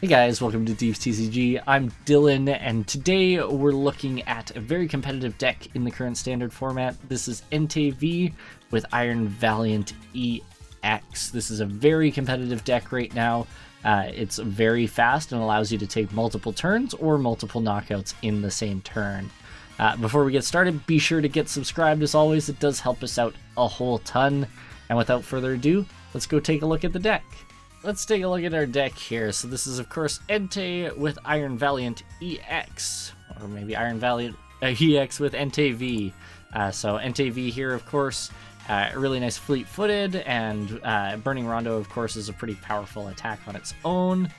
Hey guys, welcome to PTCGL. I'm Dylan, and today we're looking at a very competitive deck in the current standard format. This is Entei V with Iron Valiant EX. This is a very competitive deck right now. It's very fast and allows you to take multiple turns or multiple knockouts in the same turn. Before we get started, be sure to get subscribed as always. It does help us out a whole ton. And without further ado, let's go take a look at the deck. Let's take a look at our deck here. So this is, of course, Entei with Iron Valiant EX, or maybe Iron Valiant EX with Entei V. So Entei V here, of course, really nice fleet-footed, and Burning Rondo, of course, is a pretty powerful attack on its own.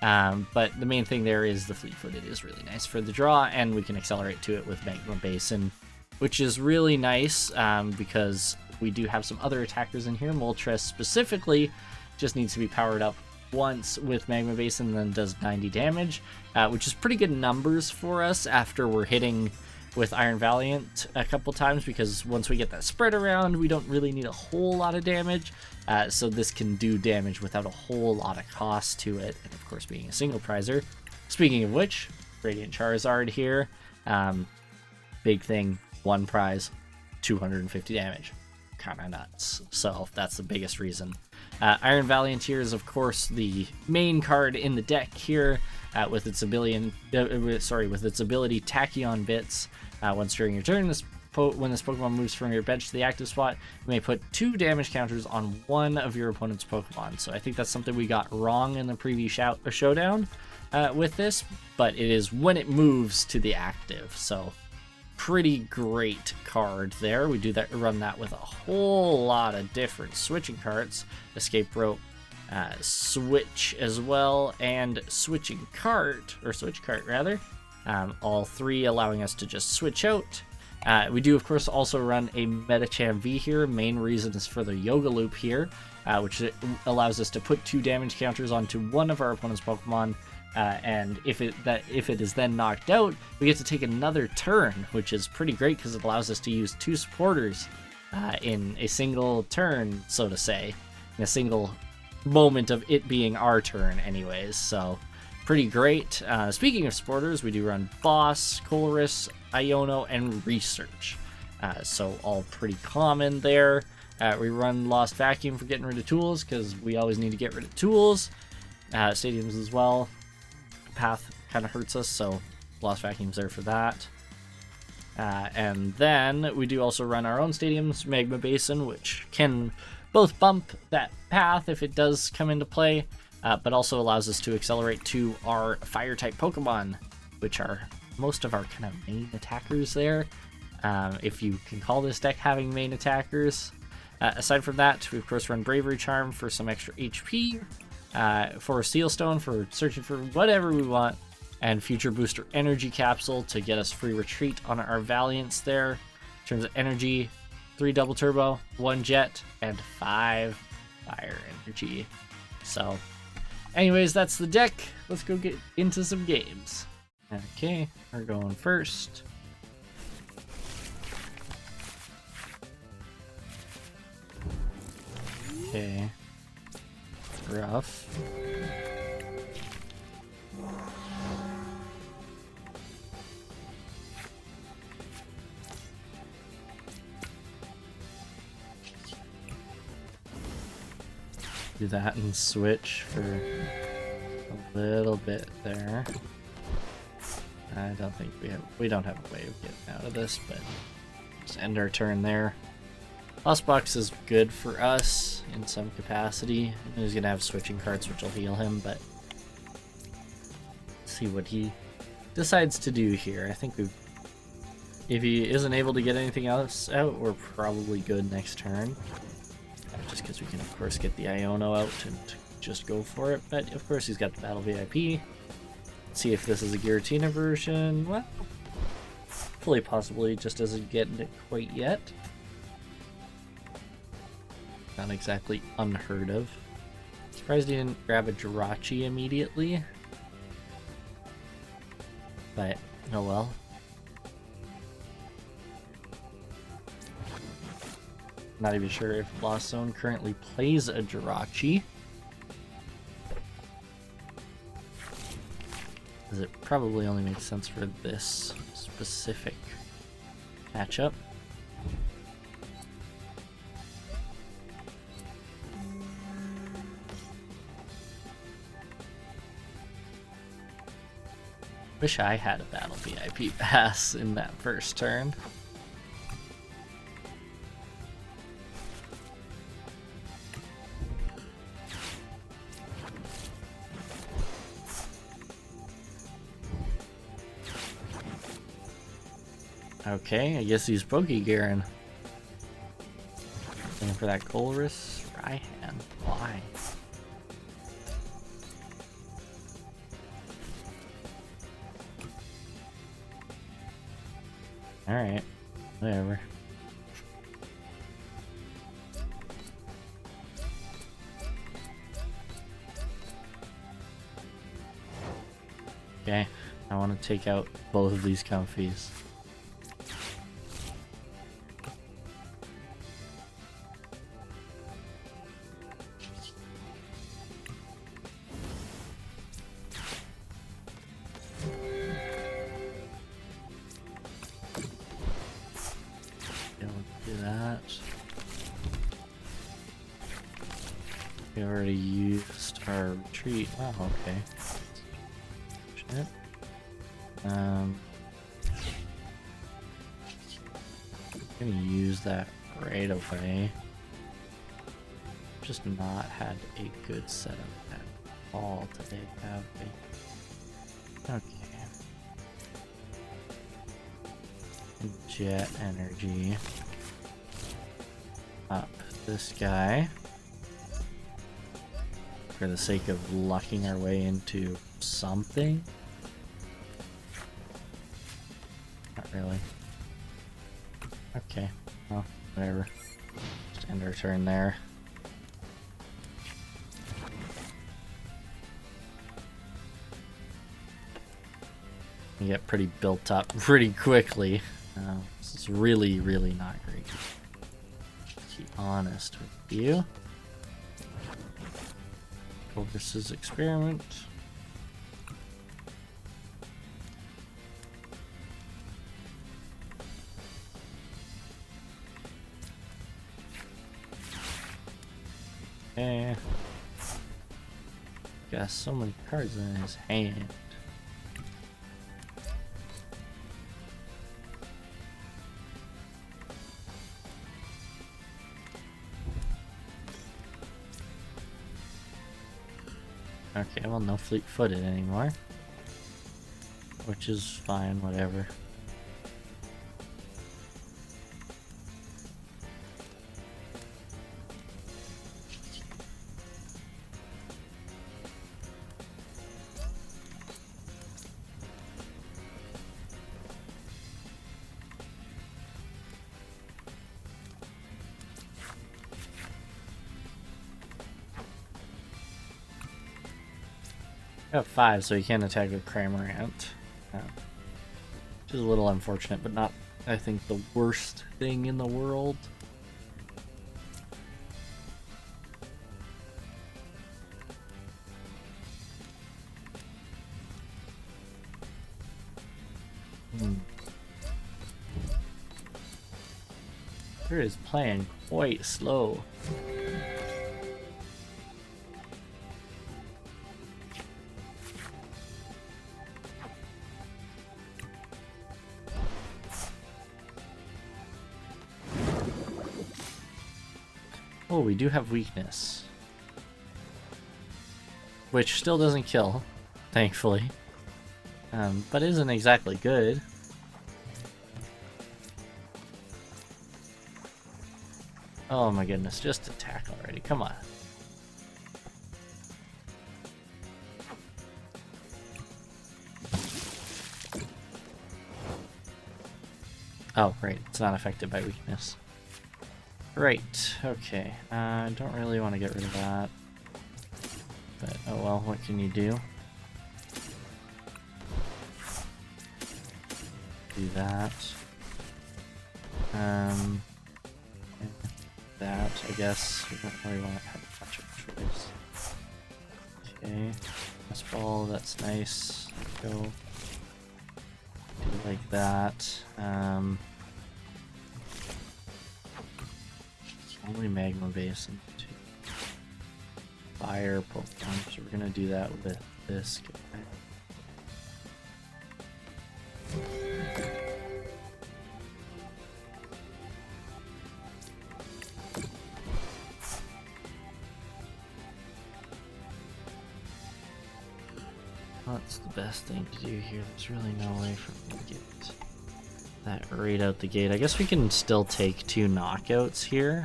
But the main thing there is the fleet-footed is really nice for the draw, and we can accelerate to it with Magma Basin, which is really nice because we do have some other attackers in here. Moltres specifically just needs to be powered up once with Magma Basin and then does 90 damage, which is pretty good numbers for us after we're hitting with Iron Valiant a couple times, because once we get that spread around, we don't really need a whole lot of damage, so this can do damage without a whole lot of cost to it, and of course being a single prizer. Speaking of which, Radiant Charizard here, big thing, one prize, 250 damage. Kinda nuts. So that's the biggest reason. Iron Valiant here is, of course, the main card in the deck here, with its ability, Tachyon Bits. Once during your turn, when this Pokemon moves from your bench to the active spot, you may put 2 damage counters on one of your opponent's Pokemon. So I think that's something we got wrong in the previous showdown with this, but it is when it moves to the active. So pretty great card there. We do that, run that with a whole lot of different switching cards, Escape Rope, Switch as well, and Switching Cart, or Switch Cart rather, all three allowing us to just switch out. We do of course also run a Medicham V here. Main reason is for the Yoga Loop here, which allows us to put 2 damage counters onto one of our opponent's Pokemon. And if it is then knocked out, we get to take another turn, which is pretty great because it allows us to use 2 supporters in a single turn, so to say, in a single moment of it being our turn anyways, so pretty great. Speaking of supporters, we do run Boss, Colress, Iono, and Research, so all pretty common there. We run Lost Vacuum for getting rid of tools, because we always need to get rid of tools. Stadiums as well. Path kind of hurts us, so Lost Vacuum's there for that. And then we do also run our own stadiums, Magma Basin, which can both bump that path if it does come into play, but also allows us to accelerate to our fire-type Pokemon, which are most of our kind of main attackers there, if you can call this deck having main attackers. Aside from that, we of course run Bravery Charm for some extra HP, for Steel Stone for searching for whatever we want, and Future Booster Energy Capsule to get us free retreat on our Valiants there. In terms of energy, 3 Double Turbo, 1 Jet, and 5 Fire Energy. So anyways, that's the deck. Let's go get into some games. Okay, we're going first. Okay. Rough. Do that and switch for a little bit there. I don't think we don't have a way of getting out of this, but just end our turn there. Lost Box is good for us in some capacity. He's gonna have switching cards, which will heal him, but let's see what he decides to do here. I think if he isn't able to get anything else out, we're probably good next turn. Just because we can of course get the Iono out and just go for it. But of course he's got the Battle VIP. Let's see if this is a Giratina version. Well, fully possibly just doesn't get it quite yet. Not exactly unheard of. Surprised he didn't grab a Jirachi immediately. But, oh well. Not even sure if Lost Zone currently plays a Jirachi. because it probably only makes sense for this specific matchup. Wish I had a battle VIP pass in that first turn. Okay, I guess he's Pokegearing. Looking for that Colress Raihan. Why? Alright, whatever. Okay, I want to take out both of these Comfies. We already used our retreat. Oh, okay. Shit. I'm gonna use that right away. Just not had a good setup at all today, have we? Okay. Jet energy. Up this guy. For the sake of lucking our way into something. Not really. Okay, well, whatever. Just end our turn there. We get pretty built up pretty quickly. This is really, really not great. To be honest with you. Colress's experiment. Okay. Got so many cards in his hand. Okay, well, no fleet-footed anymore. Which is fine, whatever. Got 5, so he can't attack with Cramorant. Which is a little unfortunate, but not, I think, the worst thing in the world. He is playing quite slow. Oh, we do have weakness. Which still doesn't kill, thankfully. But isn't exactly good. Oh my goodness, just attack already, come on. Oh, right, it's not affected by weakness. Right, okay. I don't really want to get rid of that. But, oh well, what can you do? Do that. That, I guess. We don't really want to have much of a choice. Okay. This ball, that's nice. Go. Do like that. It's only magma basin. Fire Pokemon, so we're gonna do that with this guy. What's the best thing to do here? There's really no way for me to get that right out the gate. I guess we can still take 2 knockouts here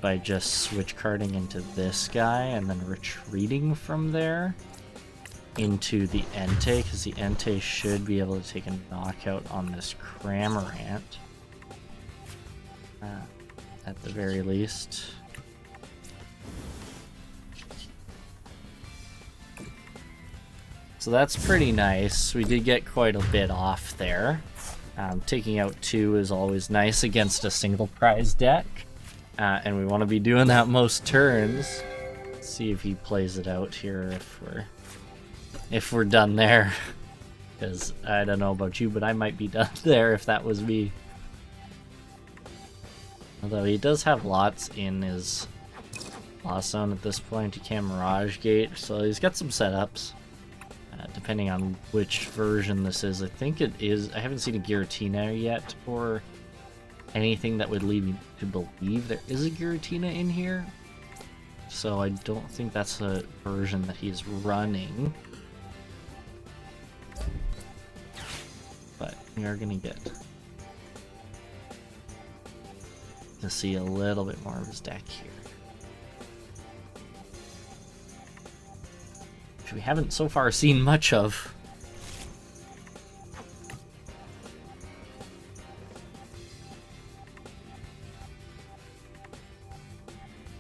by just switch carding into this guy and then retreating from there into the Entei, because the Entei should be able to take a knockout on this Cramorant at the very least. So that's pretty nice. We did get quite a bit off there. Taking out 2 is always nice against a single prize deck. And we want to be doing that most turns. Let's see if he plays it out here if we're done there. Because I don't know about you, but I might be done there if that was me. Although he does have lots in his Lost Zone at this point. He can Mirage Gate, so he's got some setups. Depending on which version this is. I think it is. I haven't seen a Giratina yet, or anything that would lead me to believe there is a Giratina in here. So I don't think that's a version that he's running. But we are going to get to see a little bit more of his deck here. Which we haven't so far seen much of.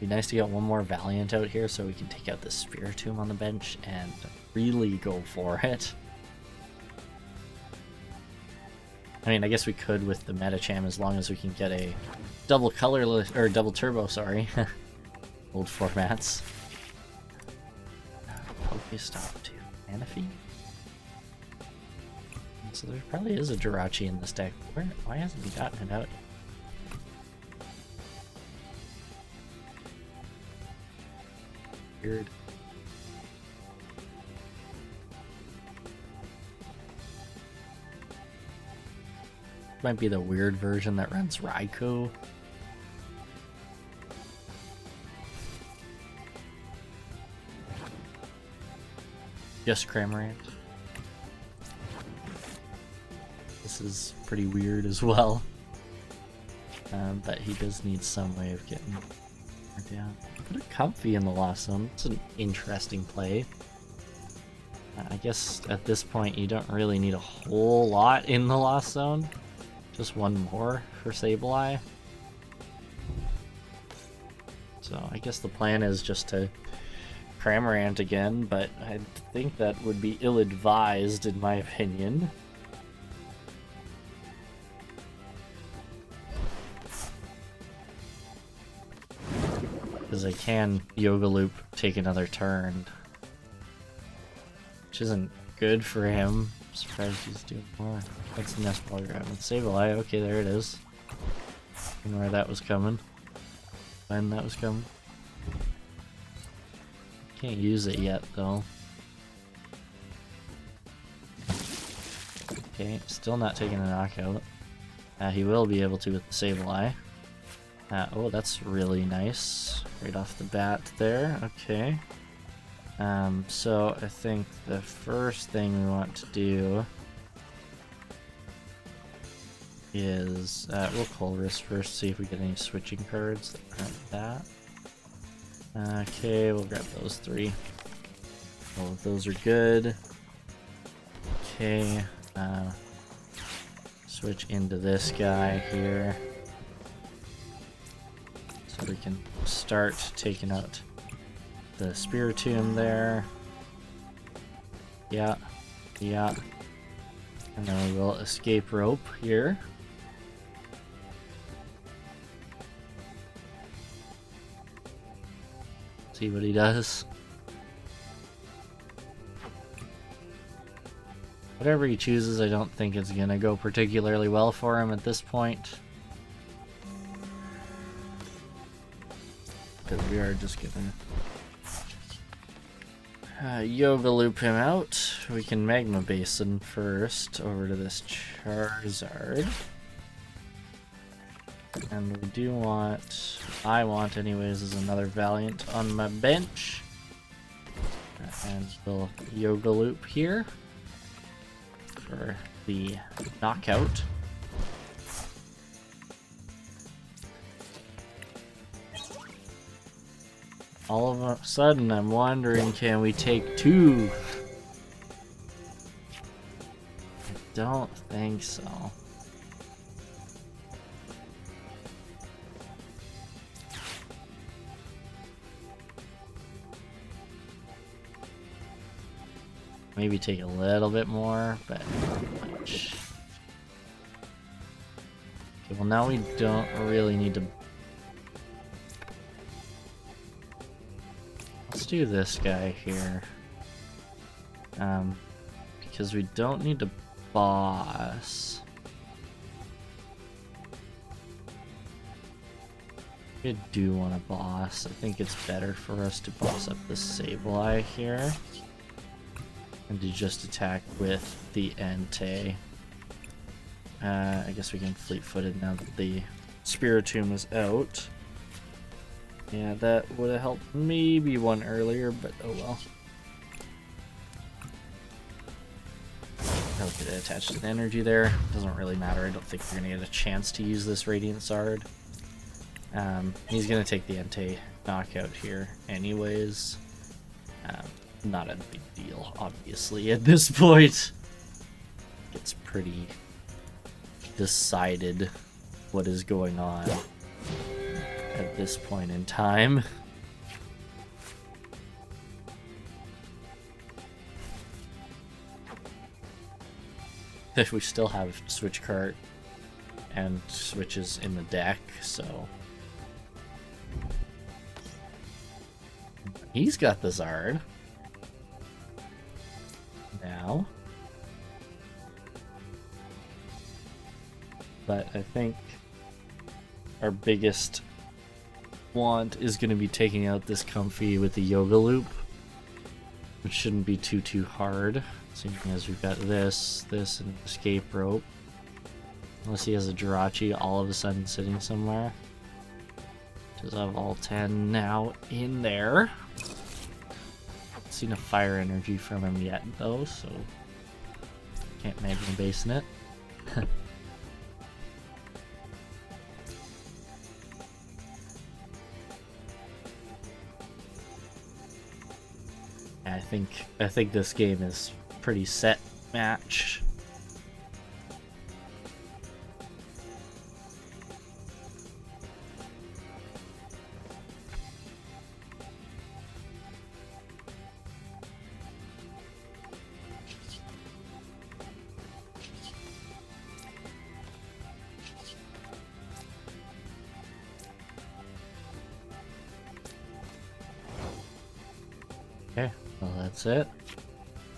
Be nice to get one more Valiant out here so we can take out the Spiritomb on the bench and really go for it. I mean, I guess we could with the Metacham as long as we can get a double colorless, or double turbo, sorry. Old formats. Pokestop too. Manaphy? So there probably is a Jirachi in this deck. Why hasn't he gotten it out? Weird. Might be the weird version that runs Raikou. Just Cramorant. This is pretty weird as well. But he does need some way of getting her down. Put a Comfy in the Lost Zone. It's an interesting play. I guess at this point you don't really need a whole lot in the Lost Zone. Just one more for Sableye. So I guess the plan is just to Cramorant again, but I think that would be ill-advised in my opinion. Because I can Yoga Loop take another turn, which isn't good for him. I'm surprised he's doing more. That's the Nest Ball grab. Sableye, okay, there it is. And where that was coming. When that was coming. Can't use it yet, though. Okay, still not taking a knockout. He will be able to with the Sableye. Oh, that's really nice. Right off the bat there. Okay. So I think the first thing we want to do is we'll Colress first, see if we get any switching cards that aren't that. Okay, we'll grab those 3. All of those are good. Okay, switch into this guy here. So we can start taking out the Spiritomb there. Yeah, yeah. And then we will escape rope here. See what he does. Whatever he chooses, I don't think it's gonna go particularly well for him at this point. Because we are just gonna Yoga Loop him out. We can Magma Basin first over to this Charizard. And we do want, I want anyways, is another Valiant on my bench. And we'll Yoga Loop here for the knockout. All of a sudden, I'm wondering, can we take 2? I don't think so. Maybe take a little bit more, but not much. Okay, well now we don't really need to... Let's do this guy here. Because we don't need to boss. We do want to boss. I think it's better for us to boss up the Sableye here. And to just attack with the Entei. I guess we can fleet-footed now that the Spiritomb is out. Yeah, that would have helped maybe one earlier, but oh well. I'll get it attached to the energy there. Doesn't really matter. I don't think we're going to get a chance to use this Radiant Zard. He's going to take the Entei knockout here anyways. Not a big deal, obviously, at this point. It's pretty decided what is going on at this point in time. If we still have Switch Cart and switches in the deck, so he's got the Zard now. But I think our biggest want is going to be taking out this Comfy with the Yoga Loop, which shouldn't be too hard, seeing as we've got this, and Escape Rope. Unless he has a Jirachi all of a sudden sitting somewhere. Does have all 10 now in there. Haven't seen a Fire Energy from him yet though, so can't Magma Basin it. I think this game is pretty set match. Okay, well that's it.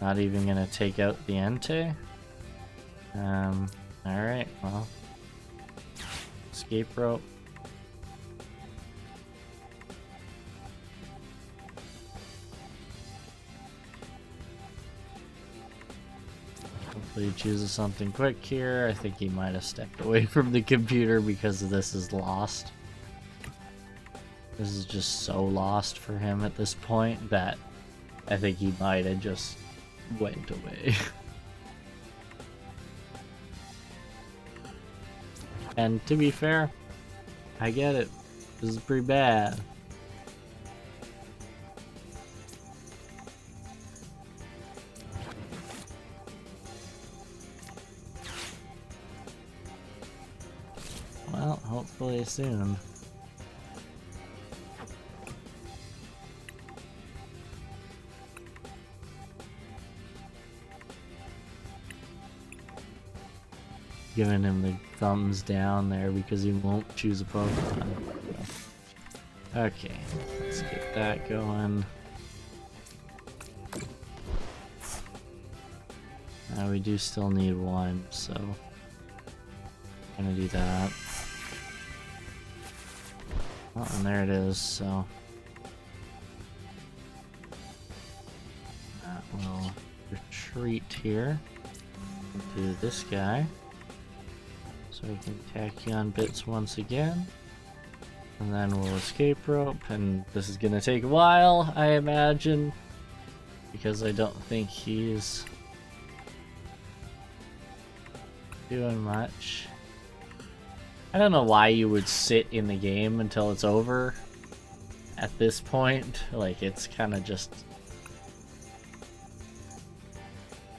Not even gonna take out the Entei. Alright, well. Escape Rope. Hopefully he chooses something quick here. I think he might have stepped away from the computer because this is lost. This is just so lost for him at this point that I think he might have just went away. And to be fair, I get it. This is pretty bad. Well, hopefully soon. Giving him the thumbs down there because he won't choose a Pokemon. Okay, let's get that going. We do still need one, so I'm gonna do that. Oh, and there it is, so we'll retreat here. Do this guy. So we can tachyon bits once again. And then we'll escape rope, and this is gonna take a while, I imagine. Because I don't think he's doing much. I don't know why you would sit in the game until it's over at this point. Like, it's kind of just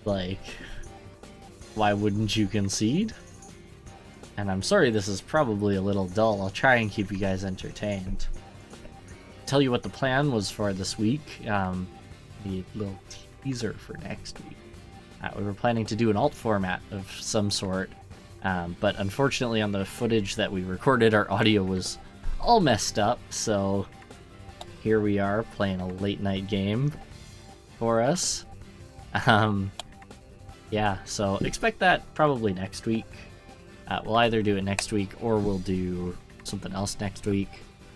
like, why wouldn't you concede? And I'm sorry this is probably a little dull. I'll try and keep you guys entertained. Tell you what the plan was for this week. The little teaser for next week. We were planning to do an alt format of some sort, but unfortunately on the footage that we recorded, our audio was all messed up, so here we are playing a late night game for us. Yeah, so expect that probably next week. We'll either do it next week or we'll do something else next week.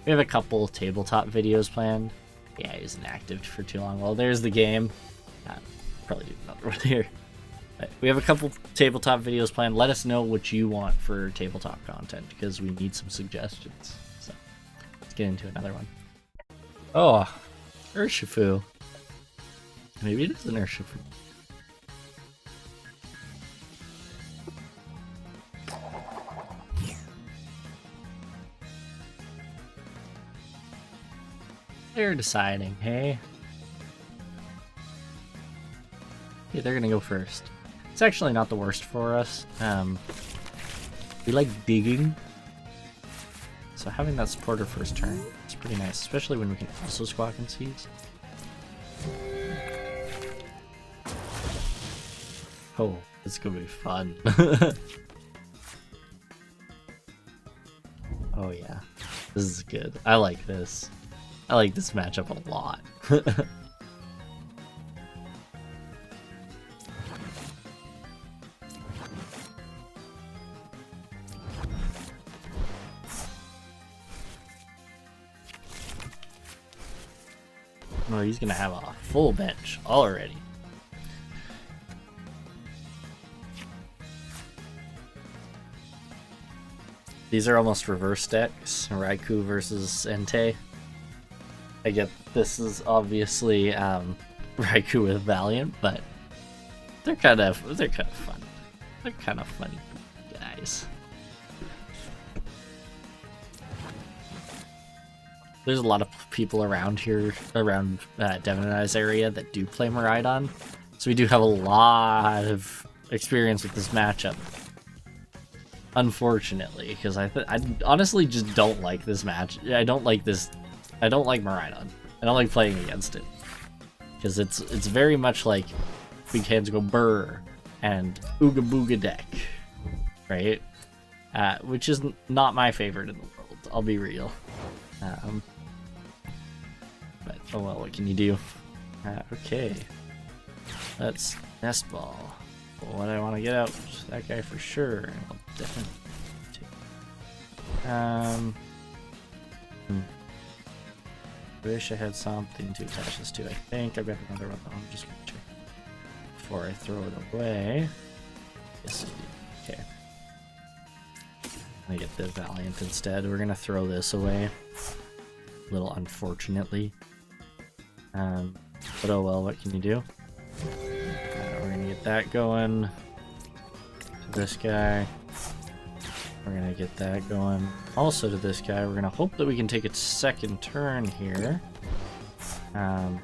We have a couple tabletop videos planned. Yeah, he wasn't active for too long. Well, there's the game. Probably do another one here. But we have a couple tabletop videos planned. Let us know what you want for tabletop content, because we need some suggestions. So let's get into another one. Oh, Urshifu. Maybe it is an Urshifu. They're deciding, hey? Yeah, they're gonna go first. It's actually not the worst for us. We like digging, so having that supporter first turn is pretty nice, especially when we can also squawk and seize. Oh, it's gonna be fun. Oh yeah, this is good. I like this. I like this matchup a lot. Oh, he's gonna have a full bench already. These are almost reverse decks. Raikou versus Entei. I get this is obviously Raikou with Valiant, but they're kind of fun. They're kind of funny guys. There's a lot of people around here, around Devon and I's area, that do play Miraidon, so we do have a lot of experience with this matchup. Unfortunately, because I honestly just don't like this match. I don't like Miraidon. I don't like playing against it, because it's very much like big hands go burr and ooga booga deck, right? Which is not my favorite in the world. I'll be real. But oh well, what can you do? Okay, let's nest ball. What I want to get out, that guy for sure. I'll definitely take. Wish I had something to attach this to. I think I've got another one. I'm just gonna check before I throw it away. Yes, I do. Okay. I get the Valiant instead. We're gonna throw this away. A little unfortunately. But oh well, what can you do? We're gonna get that going. To this guy. We're gonna get that going. Also to this guy, we're gonna hope that we can take a second turn here. Yeah,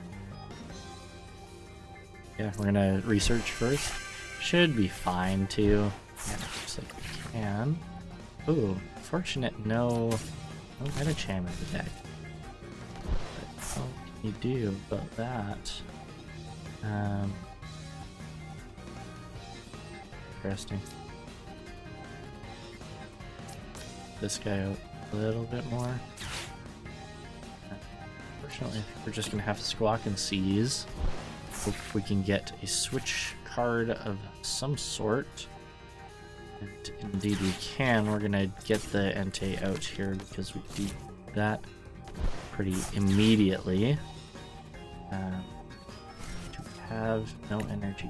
we're gonna research first. Should be fine too. Yeah, looks like we can. Ooh, fortunate no Metacham in the deck. But what can you do about that? Interesting. This guy out a little bit more. Unfortunately, we're just gonna have to squawk and seize. Hope we can get a switch card of some sort. And indeed we can. We're gonna get the Entei out here because we do that pretty immediately. To have no energy.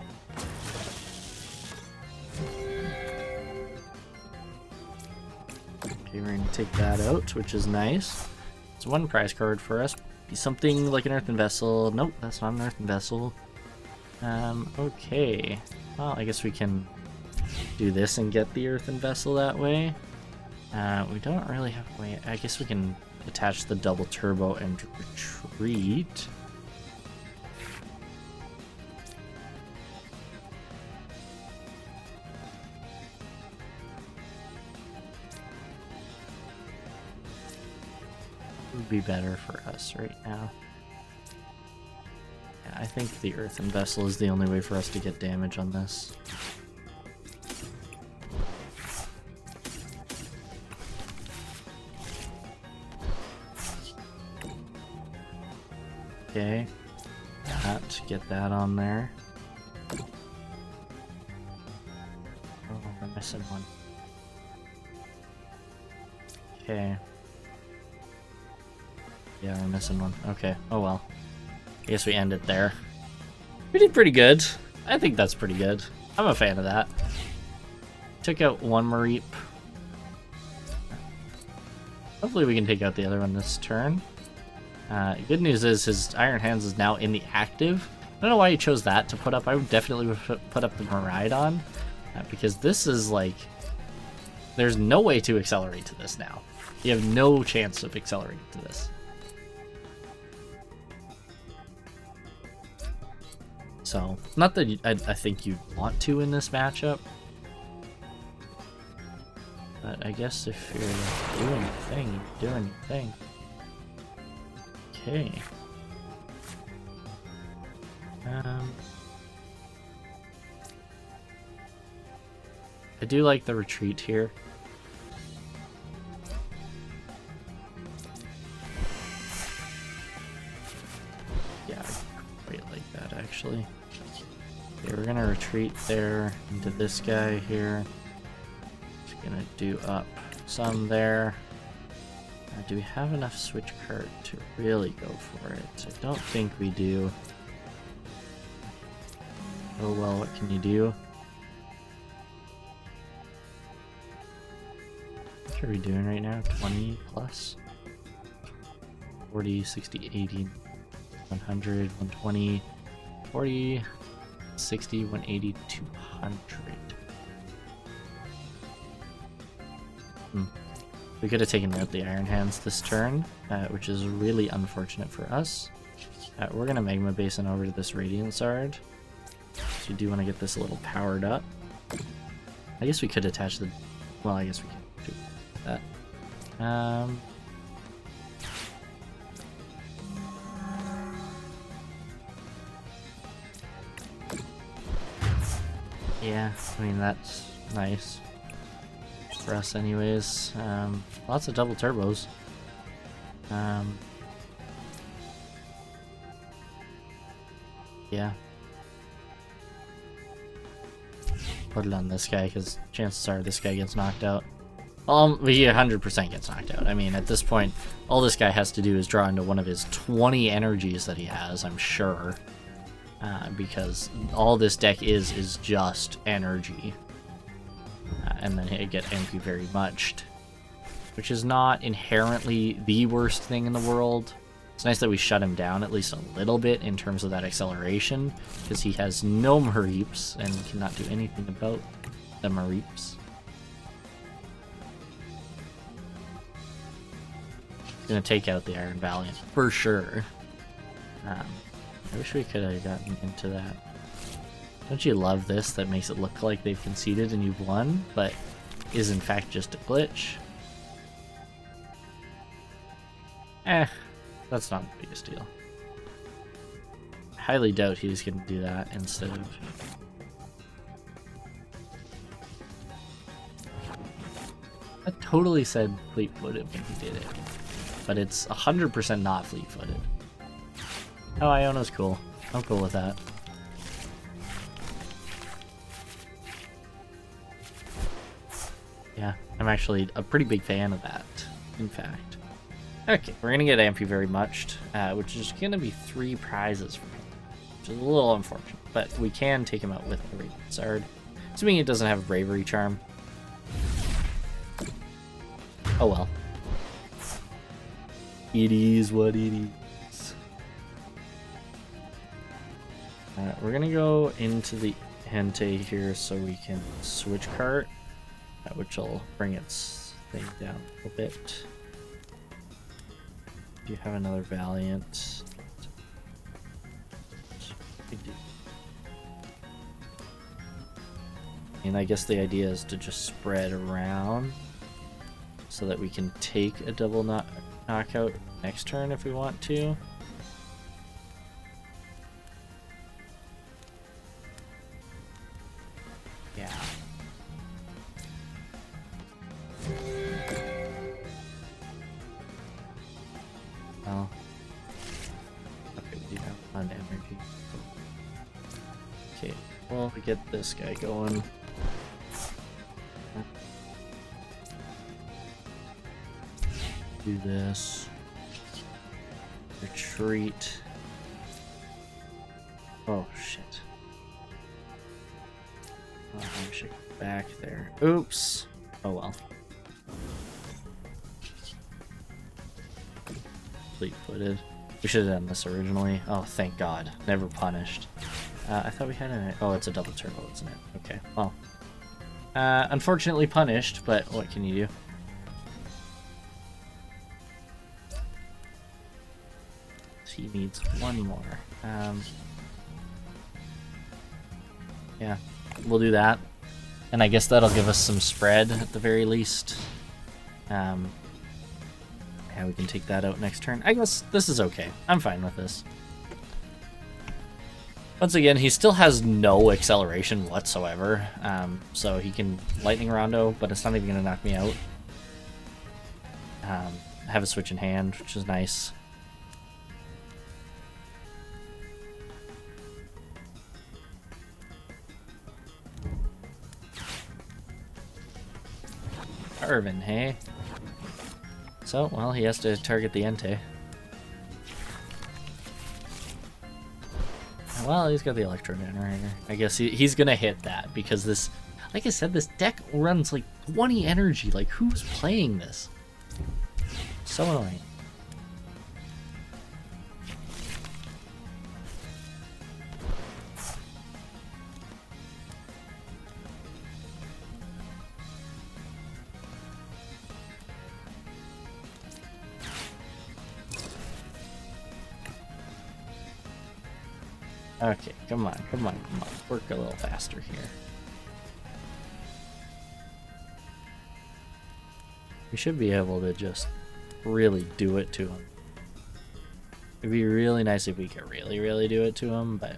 Okay, we're gonna take that out, which is nice. It's one prize card for us. Be something like an earthen vessel. Nope, that's not an earthen vessel. Okay. Well, I guess we can do this and get the earthen vessel that way. We don't really have a way. I guess we can attach the double turbo and retreat. Would be better for us right now. Yeah, I think the earthen vessel is the only way for us to get damage on this. Okay, get that on there. Oh, we're missing one. Okay. Yeah, we're missing one. Okay, oh well. I guess we end it there. We did pretty good. I think that's pretty good. I'm a fan of that. Took out one Mareep. Hopefully we can take out the other one this turn. Good news is his Iron Hands is now in the active. I don't know why he chose that to put up. I would definitely put up the Miraidon. Because this is like... There's no way to accelerate to this now. You have no chance of accelerating to this. So, not that I think you'd want to in this matchup. But I guess if you're doing your thing, you're doing your thing. Okay. I do like the retreat here. Yeah, I quite like that actually. Okay, we're gonna retreat there into this guy here. Just gonna do up some there. Do we have enough switch card to really go for it? I don't think we do. Oh well, what can you do? What are we doing right now? 20 plus? 40, 60, 80, 100, 120, 40, 60, 180, 200. We could have taken out the Iron Hands this turn, which is really unfortunate for us. We're going to Magma Basin over to this Radiant Shard. So you do want to get this a little powered up. I guess we could attach the... Well, I guess we can do that. Yeah, I mean, that's nice. For us anyways. Lots of double turbos. Yeah. Put it on this guy because chances are this guy gets knocked out. He 100% gets knocked out. I mean, at this point, all this guy has to do is draw into one of his 20 energies that he has, I'm sure. Because all this deck is just energy. And then he'd get angry very much, which is not inherently the worst thing in the world. It's nice that we shut him down at least a little bit in terms of that acceleration, because he has no Mareeps and cannot do anything about the Mareeps. Gonna take out the Iron Valiant for sure. I wish we could have gotten into that. Don't you love this? That makes it look like they've conceded and you've won, but is in fact just a glitch. That's not the biggest deal. I highly doubt he's going to do that instead of... I totally said fleet-footed when he did it, but it's 100% not fleet-footed. Oh, Iona's cool. I'm cool with that. Yeah, I'm actually a pretty big fan of that, in fact. Okay, we're going to get Ampy very much, which is going to be 3 prizes for him, which is a little unfortunate, but we can take him out with a Radiant Zard, assuming it doesn't have a Bravery Charm. Oh well. It is what it is. We're going to go into the Entei here so we can switch cart, which will bring its thing down a little bit. Do you have another Valiant? We do. And I guess the idea is to just spread around so that we can take a double knockout next turn if we want to. Yeah. Well. Okay, we do have on energy. Okay, well, we get this guy going. Do this. Retreat. Oh, shit. Oh, I should go back there. Oops. Oh well. Fleet-footed. We should have done this originally. Oh, thank God. Never punished. I thought we had an... Oh, it's a double turbo, isn't it? Okay, well. Unfortunately punished, but what can you do? He needs one more. Yeah, we'll do that. And I guess that'll give us some spread at the very least. Yeah, we can take that out next turn. I guess this is okay. I'm fine with this. Once again, he still has no acceleration whatsoever. So he can Lightning Rondo, but it's not even going to knock me out. Have a switch in hand, which is nice. Irvin, hey? So, well, he has to target the Entei. Well, he's got the Electro Generator. I guess he's gonna hit that, because this... Like I said, this deck runs like 20 energy. Like, who's playing this? So annoying. Okay, come on, come on, come on. Work a little faster here. We should be able to just really do it to him. It'd be really nice if we could really do it to him, but...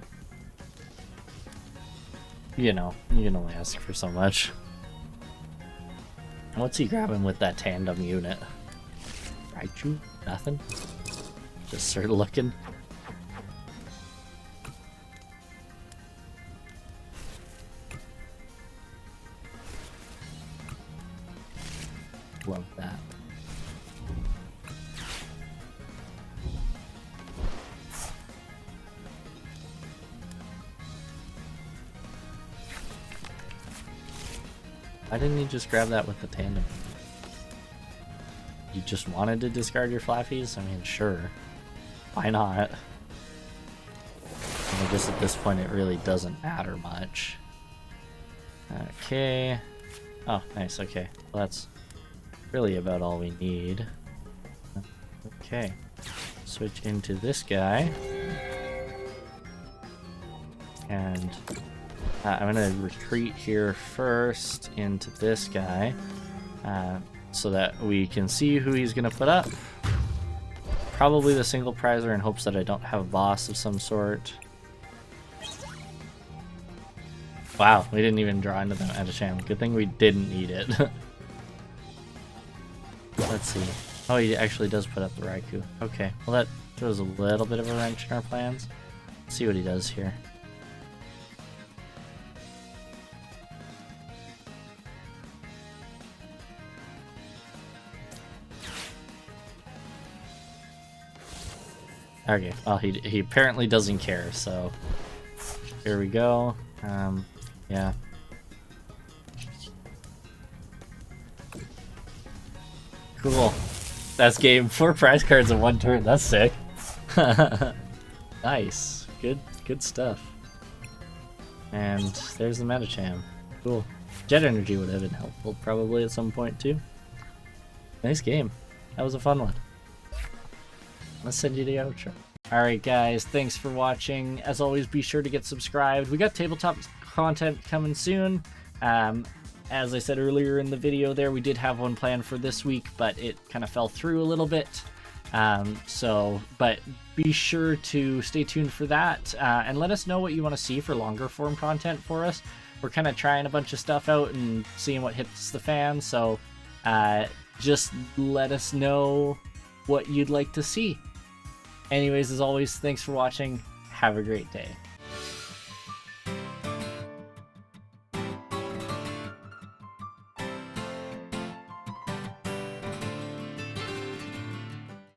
You know, you can only ask for so much. What's he grabbing with that tandem unit? Raichu? Nothing? Just sort of looking. Love that. Why didn't you just grab that with the tandem? You just wanted to discard your flappies? I mean, sure. Why not? I guess at this point it really doesn't matter much. Okay. Oh, nice, okay. Well, that's really about all we need. Okay. Switch into this guy. And I'm going to retreat here first into this guy. So that we can see who he's going to put up. Probably the single prizer in hopes that I don't have a boss of some sort. Wow, we didn't even draw into that Adasham. Good thing we didn't need it. Let's see. Oh, he actually does put up the Raikou. Okay, well that throws a little bit of a wrench in our plans. Let's see what he does here. Okay, well, he apparently doesn't care, so here we go. Yeah. Cool. That's game. 4 prize cards in 1 turn. That's sick. Nice. Good stuff. And there's the Metacham. Cool. Jet Energy would have been helpful probably at some point too. Nice game. That was a fun one. Let's send you the outro. Alright guys, thanks for watching. As always, be sure to get subscribed. We got tabletop content coming soon. As I said earlier in the video there, we did have one planned for this week, but it kind of fell through a little bit. But be sure to stay tuned for that, and let us know what you want to see for longer form content for us. We're kind of trying a bunch of stuff out and seeing what hits the fan, so just let us know what you'd like to see. Anyways, as always, thanks for watching. Have a great day.